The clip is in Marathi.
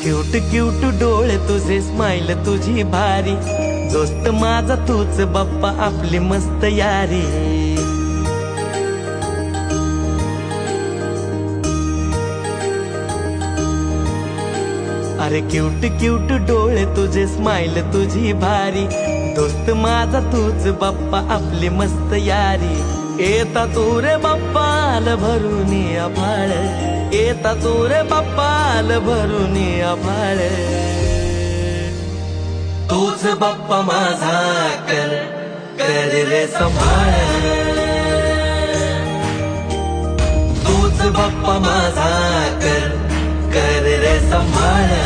क्यूट क्यूट डोळे तुझे, स्माइल तुझी भारी, दोस्त माझा तूच बाप्पा, आपली मस्त यारी. अरे क्यूट क्यूट डोळे तुझे, स्माइल तुझी भारी, दोस्त माझा तूच बाप्पा, आपली मस्त यारी. येता तू रे बाप्पा आल भरून आभाळ, येता तू रे बाप्पा आल भरून आभाळ. तूच बाप्पा माझा कर कर रे सांभाळ, तूच बाप्पा माझा कर कर रे सांभाळ.